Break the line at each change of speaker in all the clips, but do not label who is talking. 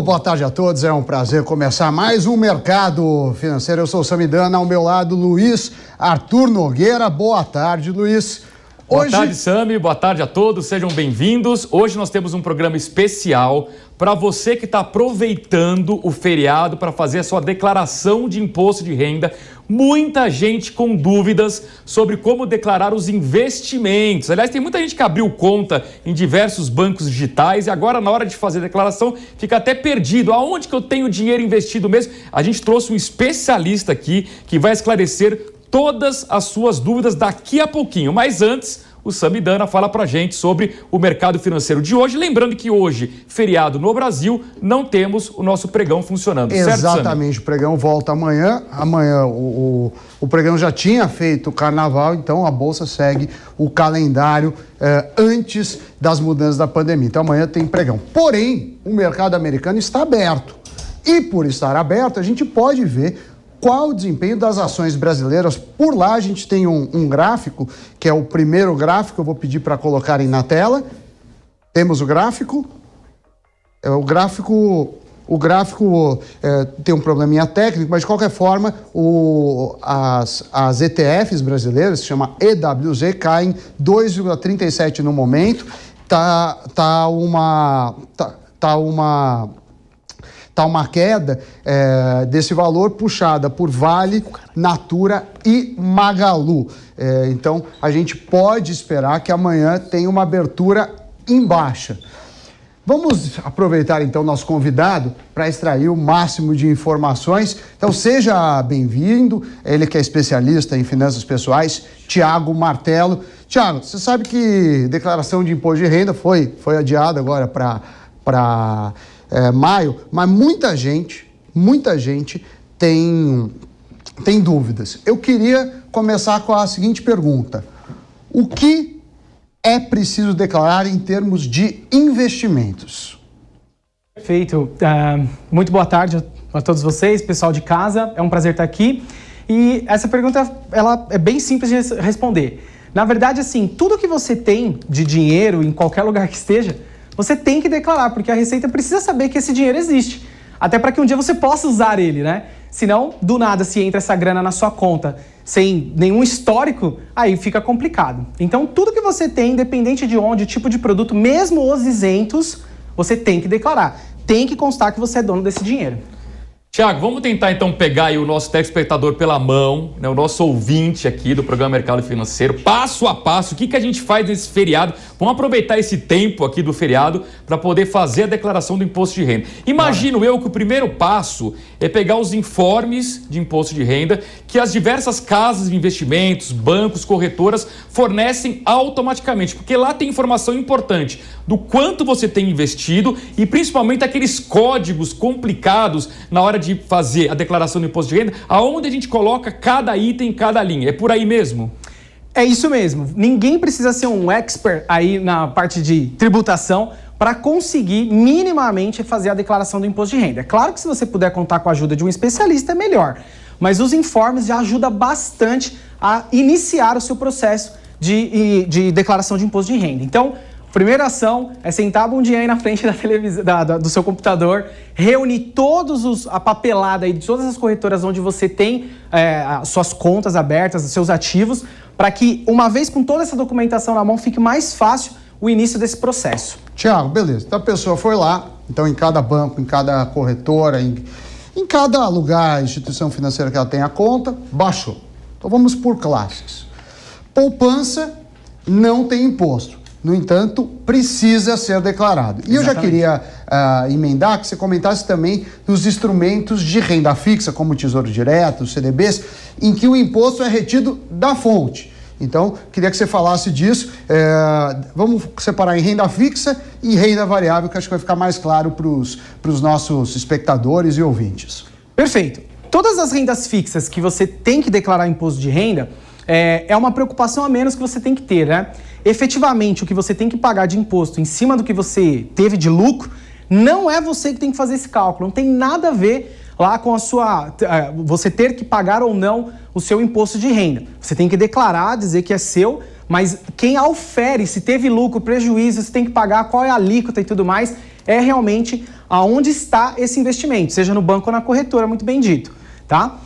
boa tarde a todos, é um prazer começar mais um Mercado Financeiro. Eu sou o Samidana, ao meu lado Luiz Arthur Nogueira. Boa tarde, Luiz.
Boa tarde, Sami, boa tarde a todos, sejam bem-vindos. Hoje nós temos um programa especial para você que está aproveitando o feriado para fazer a sua declaração de imposto de renda. Muita gente com dúvidas sobre como declarar os investimentos. Aliás, tem muita gente que abriu conta em diversos bancos digitais e agora, na hora de fazer a declaração, fica até perdido. Aonde que eu tenho dinheiro investido mesmo? A gente trouxe um especialista aqui que vai esclarecer todas as suas dúvidas daqui a pouquinho. Mas antes, o Samidana fala pra gente sobre o mercado financeiro de hoje. Lembrando que hoje, feriado no Brasil, não temos o nosso pregão funcionando.
Exatamente,
certo,
o pregão volta amanhã. Amanhã o pregão já tinha feito o carnaval, então a Bolsa segue o calendário antes das mudanças da pandemia. Então amanhã tem pregão. Porém, o mercado americano está aberto. E por estar aberto, a gente pode ver qual o desempenho das ações brasileiras. Por lá a gente tem um gráfico, que é o primeiro gráfico, eu vou pedir para colocarem na tela. Temos o gráfico. O gráfico tem um probleminha técnico, mas de qualquer forma, as ETFs brasileiras, se chama EWZ, caem 2,37 no momento. Tá uma queda desse valor puxada por Vale, Natura e Magalu. Então, a gente pode esperar que amanhã tenha uma abertura em baixa. Vamos aproveitar, então, nosso convidado para extrair o máximo de informações. Então, seja bem-vindo. Ele que é especialista em finanças pessoais, Thiago Martello. Thiago, você sabe que declaração de imposto de renda foi adiada agora para maio, mas muita gente tem dúvidas. Eu queria começar com a seguinte pergunta: o que é preciso declarar em termos de investimentos?
Perfeito. Muito boa tarde a todos vocês, pessoal de casa. É um prazer estar aqui. E essa pergunta, ela é bem simples de responder. Na verdade, assim, tudo que você tem de dinheiro, em qualquer lugar que esteja, você tem que declarar, porque a Receita precisa saber que esse dinheiro existe. Até para que um dia você possa usar ele, né? Senão, do nada, se entra essa grana na sua conta sem nenhum histórico, aí fica complicado. Então, tudo que você tem, independente de onde, tipo de produto, mesmo os isentos, você tem que declarar. Tem que constar que você é dono desse dinheiro.
Thiago, vamos tentar então pegar aí o nosso telespectador pela mão, né, o nosso ouvinte aqui do programa Mercado Financeiro, passo a passo, o que a gente faz nesse feriado. Vamos aproveitar esse tempo aqui do feriado para poder fazer a declaração do imposto de renda. Imagino eu que o primeiro passo é pegar os informes de imposto de renda que as diversas casas de investimentos, bancos, corretoras fornecem automaticamente, porque lá tem informação importante do quanto você tem investido e principalmente aqueles códigos complicados na hora de fazer a declaração do imposto de renda, aonde a gente coloca cada item, cada linha. É por aí mesmo?
É isso mesmo. Ninguém precisa ser um expert aí na parte de tributação para conseguir minimamente fazer a declaração do imposto de renda. É claro que se você puder contar com a ajuda de um especialista é melhor, mas os informes já ajudam bastante a iniciar o seu processo de declaração de imposto de renda. Então, primeira ação é sentar a bundinha aí na frente da televisão, do seu computador, reunir a papelada aí de todas as corretoras onde você tem as suas contas abertas, os seus ativos, para que, uma vez com toda essa documentação na mão, fique mais fácil o início desse processo.
Tiago, beleza. Então a pessoa foi lá, então em cada banco, em cada corretora, em cada lugar, instituição financeira que ela tem a conta, baixou. Então vamos por classes. Poupança não tem imposto. No entanto, precisa ser declarado. E eu já queria emendar que você comentasse também dos instrumentos de renda fixa, como o Tesouro Direto, os CDBs, em que o imposto é retido da fonte. Então, queria que você falasse disso. Vamos separar em renda fixa e renda variável, que acho que vai ficar mais claro para os nossos espectadores e ouvintes.
Perfeito. Todas as rendas fixas que você tem que declarar imposto de renda, é uma preocupação a menos que você tem que ter, né? Efetivamente, o que você tem que pagar de imposto em cima do que você teve de lucro, não é você que tem que fazer esse cálculo. Não tem nada a ver lá com você ter que pagar ou não o seu imposto de renda. Você tem que declarar, dizer que é seu, mas quem aufere se teve lucro, prejuízo, se tem que pagar, qual é a alíquota e tudo mais, é realmente aonde está esse investimento, seja no banco ou na corretora, muito bem dito, tá?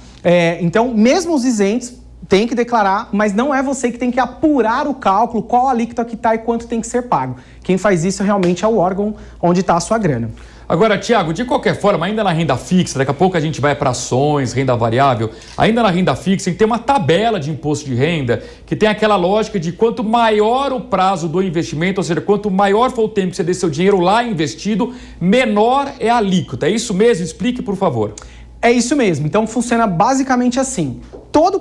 Então, mesmo os isentos, tem que declarar, mas não é você que tem que apurar o cálculo, qual a alíquota que está e quanto tem que ser pago. Quem faz isso realmente é o órgão onde está a sua grana.
Agora, Tiago, de qualquer forma, ainda na renda fixa, daqui a pouco a gente vai para ações, renda variável, ainda na renda fixa tem que ter uma tabela de imposto de renda que tem aquela lógica de quanto maior o prazo do investimento, ou seja, quanto maior for o tempo que você dê seu dinheiro lá investido, menor é a alíquota. É isso mesmo? Explique, por favor.
É isso mesmo. Então, funciona basicamente assim.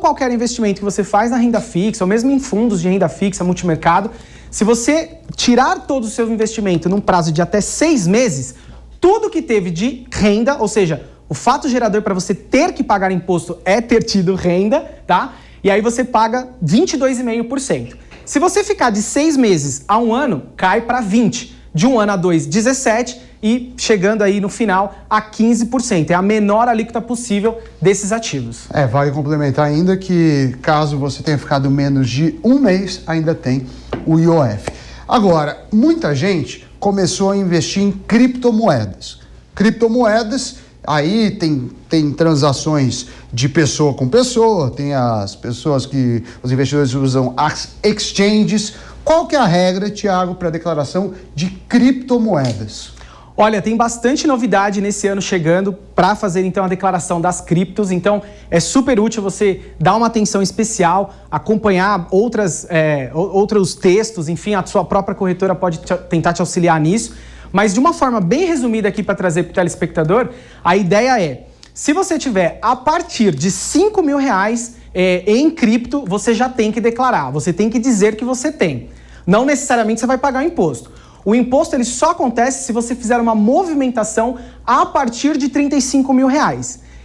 Qualquer investimento que você faz na renda fixa, ou mesmo em fundos de renda fixa, multimercado, se você tirar todo o seu investimento num prazo de até 6 meses, tudo que teve de renda, ou seja, o fato gerador para você ter que pagar imposto é ter tido renda, tá? E aí você paga 22,5%. Se você ficar de 6 meses a 1 ano, cai para 20%. De 1 ano a 2, 17%. E chegando aí no final a 15%. É a menor alíquota possível desses ativos.
Vale complementar ainda que caso você tenha ficado menos de 1 mês, ainda tem o IOF. Agora, muita gente começou a investir em criptomoedas. Criptomoedas, aí tem transações de pessoa com pessoa, tem as pessoas que os investidores usam as exchanges. Qual que é a regra, Tiago, para a declaração de criptomoedas?
Olha, tem bastante novidade nesse ano chegando para fazer então a declaração das criptos, então é super útil você dar uma atenção especial, acompanhar outros textos, enfim, a sua própria corretora pode tentar te auxiliar nisso, mas de uma forma bem resumida aqui para trazer para o telespectador, a ideia é, se você tiver a partir de R$5 mil em cripto, você já tem que declarar, você tem que dizer que você tem, não necessariamente você vai pagar o imposto. O imposto ele só acontece se você fizer uma movimentação a partir de R$35 mil.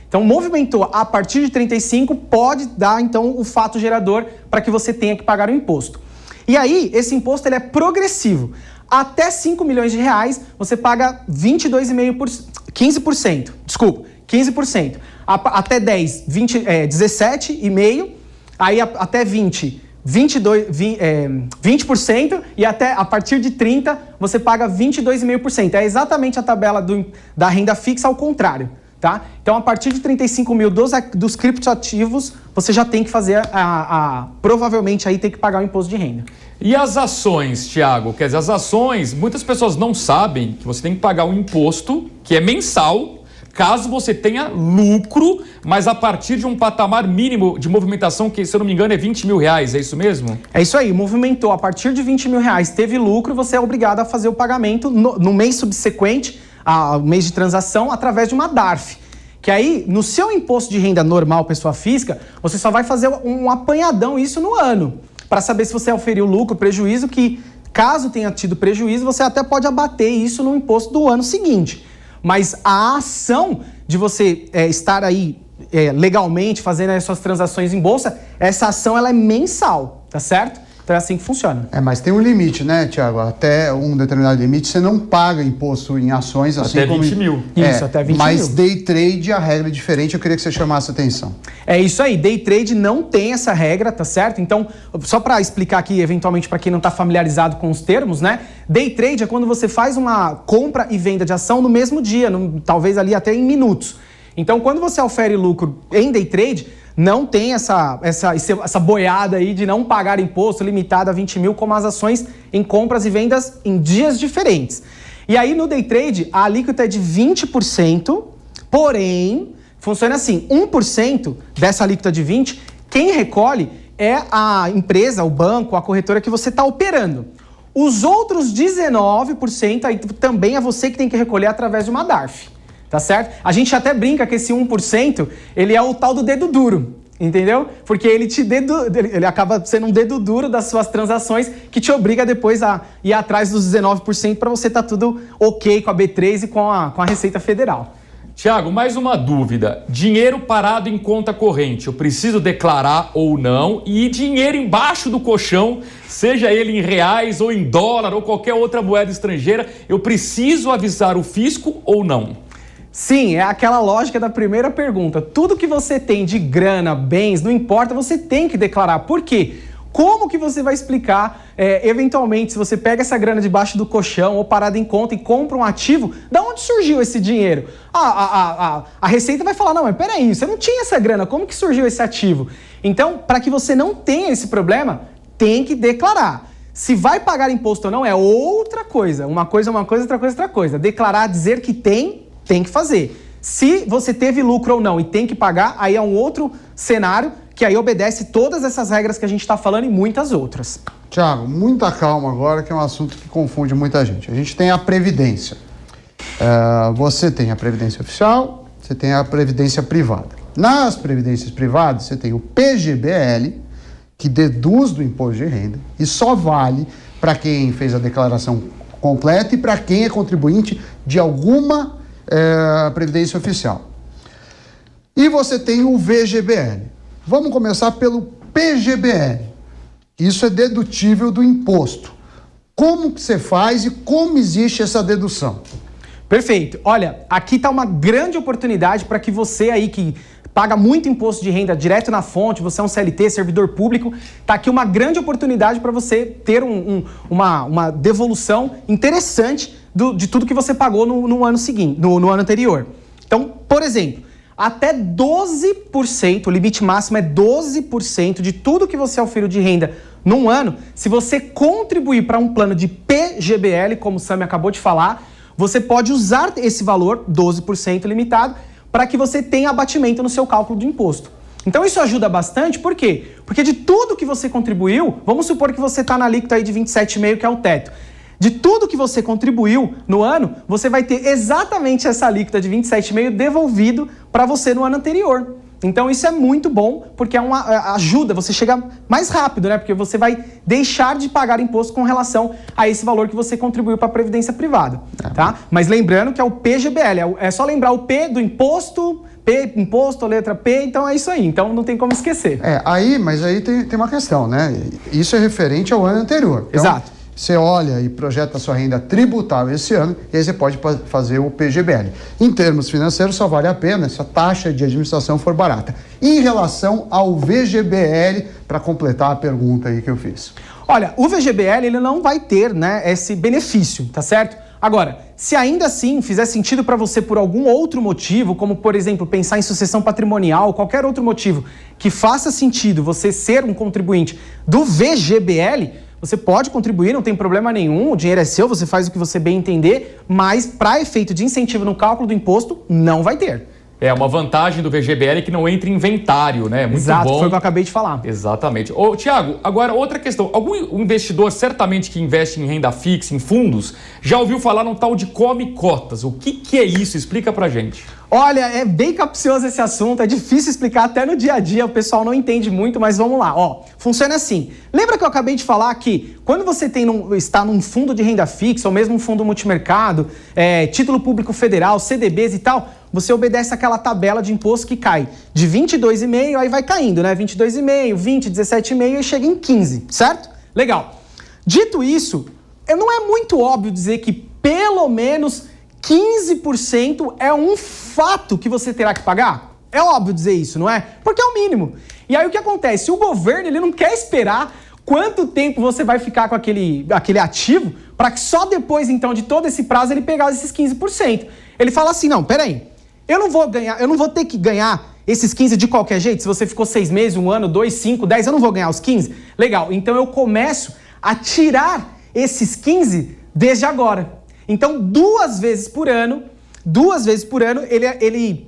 Então, movimentou a partir de 35, pode dar, então, o fato gerador para que você tenha que pagar o imposto. E aí, esse imposto ele é progressivo. Até R$5 milhões, você paga 15%. Desculpa, 15%. Até 10, 17,5%. Aí, até 20%. 20% e até a partir de 30% você paga 22,5%. É exatamente a tabela da renda fixa ao contrário, tá? Então, a partir de 35 mil dos criptoativos, você já tem que fazer provavelmente aí tem que pagar o imposto de renda.
E as ações, Tiago? Quer dizer, as ações, muitas pessoas não sabem que você tem que pagar um imposto que é mensal, caso você tenha lucro, mas a partir de um patamar mínimo de movimentação, que, se eu não me engano, é R$20 mil, é isso mesmo?
É isso aí, movimentou a partir de R$20 mil, teve lucro, você é obrigado a fazer o pagamento no mês subsequente, ao mês de transação, através de uma DARF. Que aí, no seu imposto de renda normal, pessoa física, você só vai fazer um apanhadão isso no ano, para saber se você auferiu lucro, prejuízo, que caso tenha tido prejuízo, você até pode abater isso no imposto do ano seguinte. Mas a ação de você estar aí legalmente fazendo as suas transações em bolsa, essa ação ela é mensal, tá certo? Então é assim que funciona.
Mas tem um limite, né, Tiago? Até um determinado limite, você não paga imposto em ações. Assim
até 20 mil.
Isso, até 20
mas
mil.
Day trade, a regra é diferente, eu queria que você chamasse a atenção.
É isso aí, day trade não tem essa regra, tá certo? Então, só para explicar aqui, eventualmente, para quem não está familiarizado com os termos, né? Day trade é quando você faz uma compra e venda de ação no mesmo dia, talvez ali até em minutos. Então, quando você ofere lucro em day trade, não tem essa boiada aí de não pagar imposto limitado a 20 mil, como as ações em compras e vendas em dias diferentes. E aí, no day trade, a alíquota é de 20%, porém, funciona assim, 1% dessa alíquota de 20%, quem recolhe é a empresa, o banco, a corretora que você está operando. Os outros 19% aí também é você que tem que recolher através de uma DARF. Tá certo? A gente até brinca que esse 1%, ele é o tal do dedo duro, entendeu? Porque ele acaba sendo um dedo duro das suas transações que te obriga depois a ir atrás dos 19% para você estar tudo ok com a B3 e com a Receita Federal.
Tiago, mais uma dúvida. Dinheiro parado em conta corrente, eu preciso declarar ou não? E dinheiro embaixo do colchão, seja ele em reais ou em dólar ou qualquer outra moeda estrangeira, eu preciso avisar o fisco ou não?
Sim, é aquela lógica da primeira pergunta. Tudo que você tem de grana, bens, não importa, você tem que declarar. Por quê? Como que você vai explicar, eventualmente, se você pega essa grana debaixo do colchão ou parada em conta e compra um ativo, da onde surgiu esse dinheiro? A Receita vai falar, não, mas peraí, você não tinha essa grana, como que surgiu esse ativo? Então, para que você não tenha esse problema, tem que declarar. Se vai pagar imposto ou não é outra coisa. Uma coisa, outra coisa. Declarar, dizer que tem que fazer. Se você teve lucro ou não e tem que pagar, aí é um outro cenário que aí obedece todas essas regras que a gente está falando e muitas outras.
Tiago, muita calma agora, que é um assunto que confunde muita gente. A gente tem a Previdência. Você tem a Previdência Oficial, você tem a Previdência Privada. Nas Previdências Privadas, você tem o PGBL, que deduz do imposto de renda e só vale para quem fez a declaração completa e para quem é contribuinte de alguma Previdência Oficial. E você tem o VGBL. Vamos começar pelo PGBL. Isso é dedutível do imposto. Como que você faz e como existe essa dedução?
Perfeito. Olha, aqui está uma grande oportunidade para que você aí que paga muito imposto de renda direto na fonte, você é um CLT, servidor público, está aqui uma grande oportunidade para você ter uma devolução interessante de tudo que você pagou no ano seguinte, no ano anterior. Então, por exemplo, até 12%, o limite máximo é 12% de tudo que você auferiu de renda num ano. Se você contribuir para um plano de PGBL, como o Sami acabou de falar, você pode usar esse valor, 12% limitado, para que você tenha abatimento no seu cálculo do imposto. Então isso ajuda bastante, por quê? Porque de tudo que você contribuiu, vamos supor que você está na alíquota aí de 27,5%, que é o teto. De tudo que você contribuiu no ano, você vai ter exatamente essa alíquota de 27,5% devolvido para você no ano anterior. Então isso é muito bom, porque ajuda, você chega mais rápido, né? Porque você vai deixar de pagar imposto com relação a esse valor que você contribuiu para a Previdência Privada, tá? Mas lembrando que é o PGBL, é só lembrar o P do imposto, P, imposto, letra P, então é isso aí, então não tem como esquecer.
Mas aí tem uma questão, né? Isso é referente ao ano anterior. Então,
exato.
Você olha e projeta a sua renda tributável esse ano e aí você pode fazer o PGBL. Em termos financeiros, só vale a pena se a taxa de administração for barata. Em relação ao VGBL, para completar a pergunta aí que eu fiz.
Olha, o VGBL ele não vai ter, né, esse benefício, tá certo? Agora, se ainda assim fizer sentido para você por algum outro motivo, como por exemplo pensar em sucessão patrimonial, qualquer outro motivo que faça sentido você ser um contribuinte do VGBL, você pode contribuir, não tem problema nenhum, o dinheiro é seu, você faz o que você bem entender, mas para efeito de incentivo no cálculo do imposto, não vai ter.
É uma vantagem do VGBL que não entra em inventário, né? Muito
Exato,
bom.
foi o que eu acabei de falar.
Exatamente. Ô, Tiago, agora outra questão. Algum investidor, certamente que investe em renda fixa, em fundos, já ouviu falar num tal de come cotas. O que é isso? Explica pra gente.
Olha, é bem capcioso esse assunto, é difícil explicar até no dia a dia, o pessoal não entende muito, mas vamos lá. Ó, funciona assim. Lembra que eu acabei de falar que quando você está num fundo de renda fixa, ou mesmo um fundo multimercado, título público federal, CDBs e tal, você obedece àquela tabela de imposto que cai de 22,5%, aí vai caindo, né? 22,5%, 20%, 17,5% e chega em 15%, certo? Legal. Dito isso, não é muito óbvio dizer que pelo menos 15% é um fato que você terá que pagar? É óbvio dizer isso, não é? Porque é o mínimo. E aí o que acontece? O governo ele não quer esperar quanto tempo você vai ficar com aquele ativo para que só depois, então, de todo esse prazo ele pegar esses 15%. Ele fala assim, não, peraí, eu não vou ter que ganhar esses 15% de qualquer jeito. Se você ficou 6 meses, 1 ano, 2, 5, 10, eu não vou ganhar os 15%? Legal, então eu começo a tirar esses 15% desde agora. Então, duas vezes por ano, ele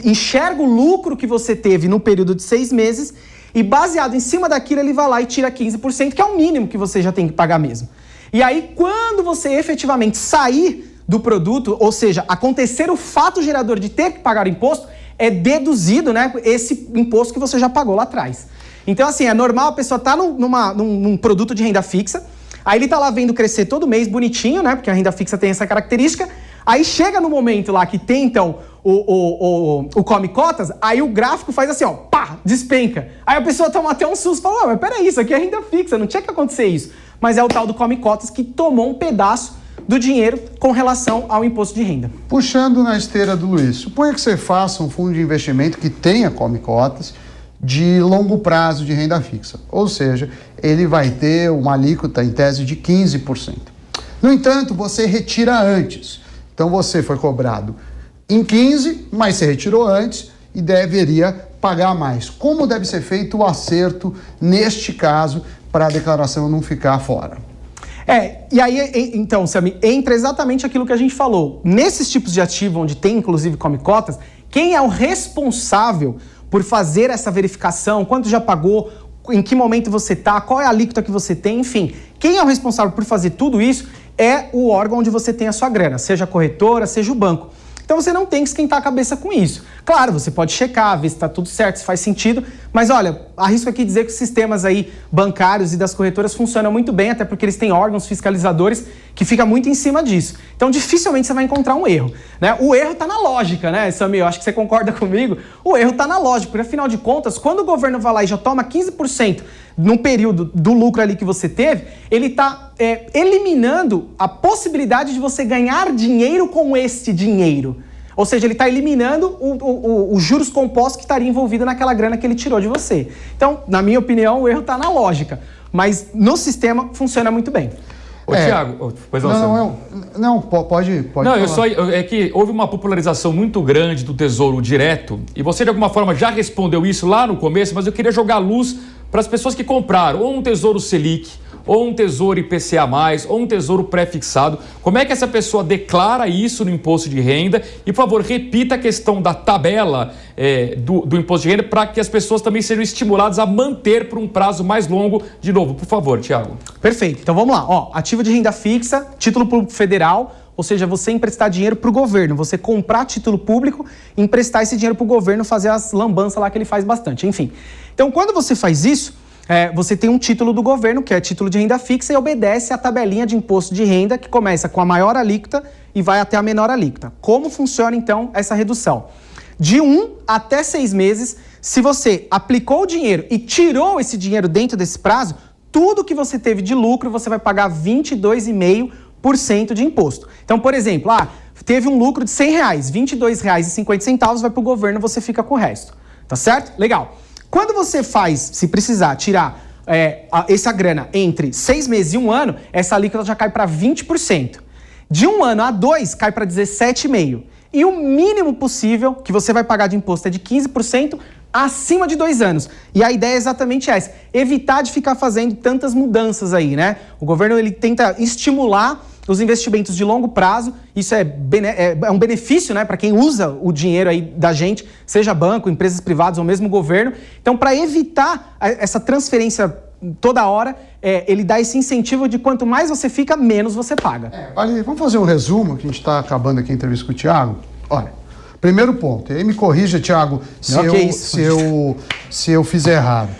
enxerga o lucro que você teve no período de 6 meses e baseado em cima daquilo ele vai lá e tira 15%, que é o mínimo que você já tem que pagar mesmo. E aí, quando você efetivamente sair do produto, ou seja, acontecer o fato gerador de ter que pagar o imposto, é deduzido, né, esse imposto que você já pagou lá atrás. Então, assim, é normal a pessoa estar num produto de renda fixa, aí ele tá lá vendo crescer todo mês bonitinho, né? Porque a renda fixa tem essa característica. Aí chega no momento lá que tem, então, o come cotas, aí o gráfico faz assim, ó, pá, despenca. Aí a pessoa toma até um susto e fala, mas peraí, isso aqui é renda fixa, não tinha que acontecer isso. Mas é o tal do come cotas que tomou um pedaço do dinheiro com relação ao imposto de renda.
Puxando na esteira do Luiz, suponha que você faça um fundo de investimento que tenha come cotas de longo prazo de renda fixa. Ou seja, ele vai ter uma alíquota em tese de 15%. No entanto, você retira antes. Então você foi cobrado em 15, mas você retirou antes e deveria pagar mais. Como deve ser feito o acerto neste caso para a declaração não ficar fora?
E aí, então, Sami, entra exatamente aquilo que a gente falou. Nesses tipos de ativo, onde tem, inclusive, come cotas, quem é o responsável por fazer essa verificação, quanto já pagou, em que momento você está, qual é a alíquota que você tem, enfim. Quem é o responsável por fazer tudo isso é o órgão onde você tem a sua grana, seja a corretora, seja o banco. Então você não tem que esquentar a cabeça com isso. Claro, você pode checar, ver se está tudo certo, se faz sentido, mas olha, arrisco aqui dizer que os sistemas aí bancários e das corretoras funcionam muito bem, até porque eles têm órgãos fiscalizadores que ficam muito em cima disso. Então dificilmente você vai encontrar um erro, né? O erro está na lógica, né, Sami? Eu acho que você concorda comigo. O erro está na lógica, porque afinal de contas, quando o governo vai lá e já toma 15% no período do lucro ali que você teve, ele está eliminando a possibilidade de você ganhar dinheiro com este dinheiro. Ou seja, ele está eliminando os juros compostos que estaria envolvido naquela grana que ele tirou de você. Então, na minha opinião, o erro está na lógica. Mas no sistema funciona muito bem.
Ô, Tiago, pois
não, pode
não, é que houve uma popularização muito grande do Tesouro Direto e você de alguma forma já respondeu isso lá no começo, mas eu queria jogar luz para as pessoas que compraram ou um Tesouro Selic, ou um Tesouro IPCA+, ou um Tesouro pré-fixado. Como é que essa pessoa declara isso no imposto de renda? E, por favor, repita a questão da tabela do imposto de renda para que as pessoas também sejam estimuladas a manter por um prazo mais longo. De novo, por favor, Tiago.
Perfeito. Então vamos lá. Ativo de renda fixa, título público federal, ou seja, você emprestar dinheiro para o governo, você comprar título público, emprestar esse dinheiro para o governo, fazer as lambanças lá que ele faz bastante. Enfim. Então, quando você faz isso, você tem um título do governo, que é título de renda fixa, e obedece à tabelinha de imposto de renda, que começa com a maior alíquota e vai até a menor alíquota. Como funciona, então, essa redução? De 1 até 6 meses, se você aplicou o dinheiro e tirou esse dinheiro dentro desse prazo, tudo que você teve de lucro, você vai pagar 22,5% de imposto. Então, por exemplo, teve um lucro de R$100, R$22,50 vai para o governo, você fica com o resto. Tá certo? Legal. Quando você faz, se precisar, tirar essa grana entre 6 meses e 1 ano, essa alíquota já cai para 20%. De 1 ano a 2, cai para 17,5%. E o mínimo possível que você vai pagar de imposto é de 15% acima de 2 anos. E a ideia é exatamente essa, evitar de ficar fazendo tantas mudanças aí, né? O governo ele tenta estimular os investimentos de longo prazo, isso é um benefício, né, para quem usa o dinheiro aí da gente, seja banco, empresas privadas ou mesmo governo. Então, para evitar essa transferência toda hora, ele dá esse incentivo de quanto mais você fica, menos você paga.
Vamos fazer um resumo, que a gente está acabando aqui a entrevista com o Tiago. Olha, primeiro ponto, e aí me corrija, Tiago, se eu fizer errado.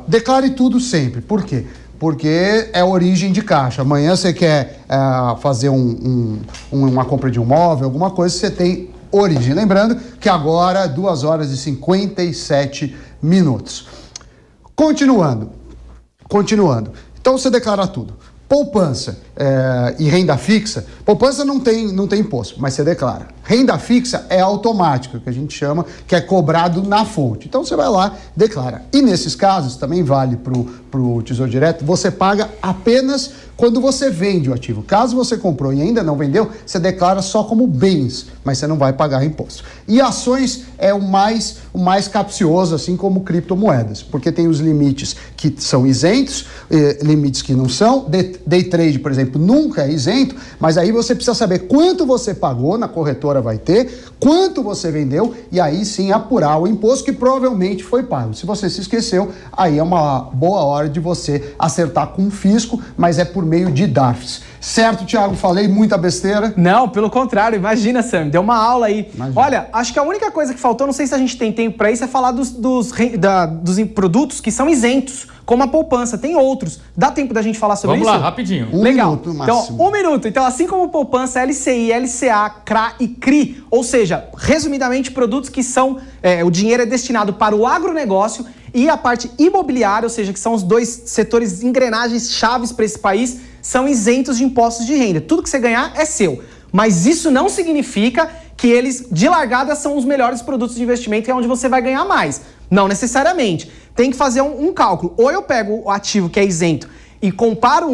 Declare tudo sempre. Por quê? Porque é origem de caixa. Amanhã você quer fazer uma compra de um móvel, alguma coisa, você tem origem. Lembrando que agora 2 horas e 57 minutos. Continuando. Então você declara tudo. Poupança e renda fixa. Poupança não tem imposto, mas você declara. Renda fixa é automática, que a gente chama, que é cobrado na fonte. Então você vai lá, declara. E nesses casos, também vale para o Tesouro Direto, você paga apenas quando você vende o ativo. Caso você comprou e ainda não vendeu, você declara só como bens, mas você não vai pagar imposto. E ações é o mais capcioso, assim como criptomoedas, porque tem os limites que são isentos, limites que não são. Day trade, por exemplo, nunca é isento, mas aí você precisa saber quanto você pagou, na corretora vai ter, quanto você vendeu, e aí sim apurar o imposto que provavelmente foi pago. Se você se esqueceu, aí é uma boa hora de você acertar com o fisco, mas é por meio de DARFs. Certo, Tiago? Falei muita besteira?
Não, pelo contrário. Imagina, Sam, deu uma aula aí. Imagina. Olha, acho que a única coisa que faltou, não sei se a gente tem tempo para isso, é falar dos produtos que são isentos, como a poupança. Tem outros. Dá tempo da gente falar sobre isso?
Vamos lá, rapidinho.
Legal.
Minuto, máximo.
Então, 1 minuto. Então, assim como poupança, LCI, LCA, CRA e CRI, ou seja, resumidamente, produtos que são, o dinheiro é destinado para o agronegócio e a parte imobiliária, ou seja, que são os 2 setores engrenagens chaves para esse país, são isentos de impostos de renda. Tudo que você ganhar é seu. Mas isso não significa que eles, de largada, são os melhores produtos de investimento e é onde você vai ganhar mais. Não necessariamente. Tem que fazer um cálculo. Ou eu pego o ativo que é isento e comparo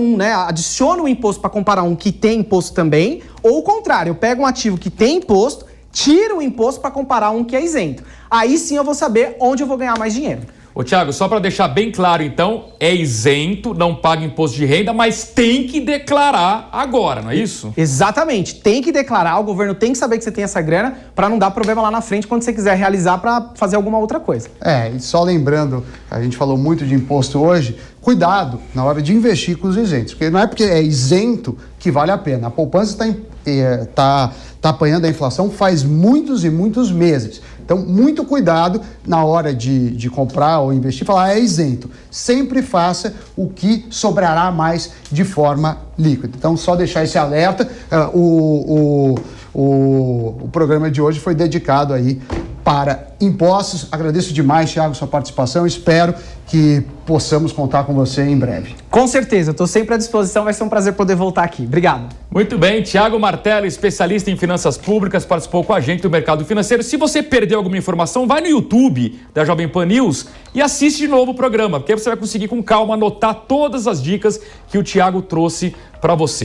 adiciono o imposto para comparar um que tem imposto também, ou o contrário, eu pego um ativo que tem imposto, tiro o imposto para comparar um que é isento. Aí sim eu vou saber onde eu vou ganhar mais dinheiro.
Ô, Thiago, só para deixar bem claro, então, é isento, não paga imposto de renda, mas tem que declarar agora, não é isso?
Exatamente. Tem que declarar, o governo tem que saber que você tem essa grana para não dar problema lá na frente quando você quiser realizar para fazer alguma outra coisa.
E só lembrando, a gente falou muito de imposto hoje, cuidado na hora de investir com os isentos, porque não é porque é isento que vale a pena. A poupança está apanhando a inflação faz muitos e muitos meses. Então, muito cuidado na hora de comprar ou investir, falar é isento. Sempre faça o que sobrará mais de forma líquida. Então, só deixar esse alerta. O programa de hoje foi dedicado aí para impostos. Agradeço demais, Thiago, sua participação. Espero que possamos contar com você em breve.
Com certeza, estou sempre à disposição. Vai ser um prazer poder voltar aqui. Obrigado.
Muito bem, Thiago Martello, especialista em finanças públicas, participou com a gente do mercado financeiro. Se você perdeu alguma informação, vai no YouTube da Jovem Pan News e assiste de novo o programa, porque você vai conseguir com calma anotar todas as dicas que o Thiago trouxe para você.